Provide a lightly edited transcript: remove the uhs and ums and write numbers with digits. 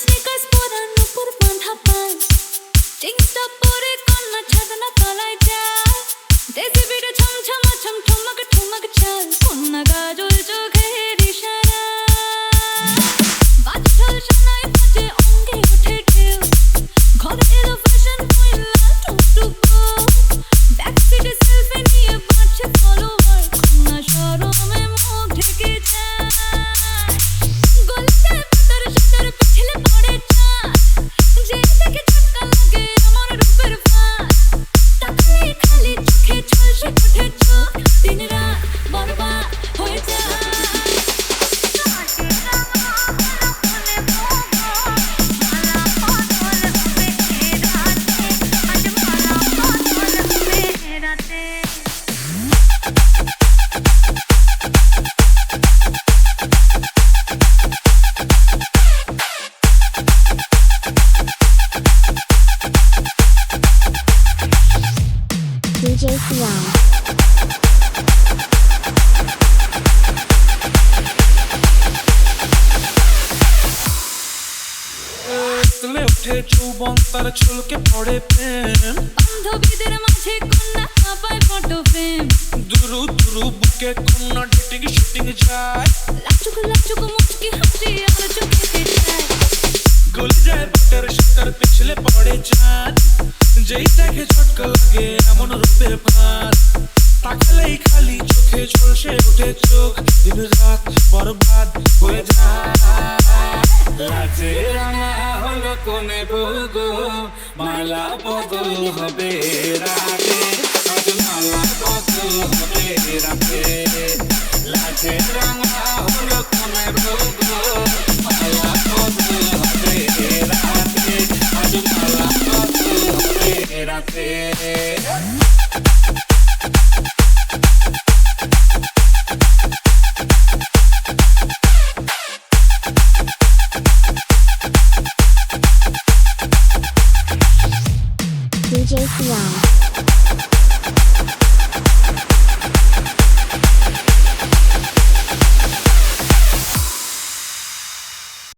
Sneakers পরার উপর বাঁধা পায় জিন্সটা পরে কন্যা ছাদনা তলায় যায় দেশি বিড়ে ছমছমা ছম ঠুমক ঠুমক চাল কন্যা গাজল চোখের ইশারা বাজল শোনায় বাজে অঙ্গে ওঠে ঢেউ ঘর এলো ফ্যাশন কুইন লাল টুকটুক ব্যাক সিটে সেলফি নিয়ে বাড়ছে ফলোয়ার কন্যা শরমে মুখ ঢেকে যায় গলিতে পাতার সাতার পিছলে পড়ে চাঁদ যে দেখে ঝটকা লাগে আমার রূপের ফাঁদ তাকালে খালি চোখে ঝলসে ওঠে চোখ দিন রাত বরবাদ হয়ে যায় DJ Sian. তুলে উঠে যৌবন তার চুলকে পড়ে প্রেম বান্ধবীদের মাঝে কন্যা কাঁপায় ফটো ফ্রেম দুরু দুরু বুকে কন্যা ডেটিং শুটিং যায় লাচুক মুচকি হাসি আর চোখে যায় গলে যায় বাটার শাটার পিছলে পড়ে চাঁদ যেই দেখে ঝটকা লাগে এমন রূপের ভার তাকালেই খালি চোখে ঝলসে ওঠে চোখ দিন রাত বরবাদ হয়ে যায় লাচে রাঙা হলো কোনে বগো মালা বদল হবে রাতে আজ মালা বদল হবে রাতে লাচে রাঙা হলো কোনে বগো মালা বদল হবে রাতে আজ মালা বদল হবে রাতে DJ Sian.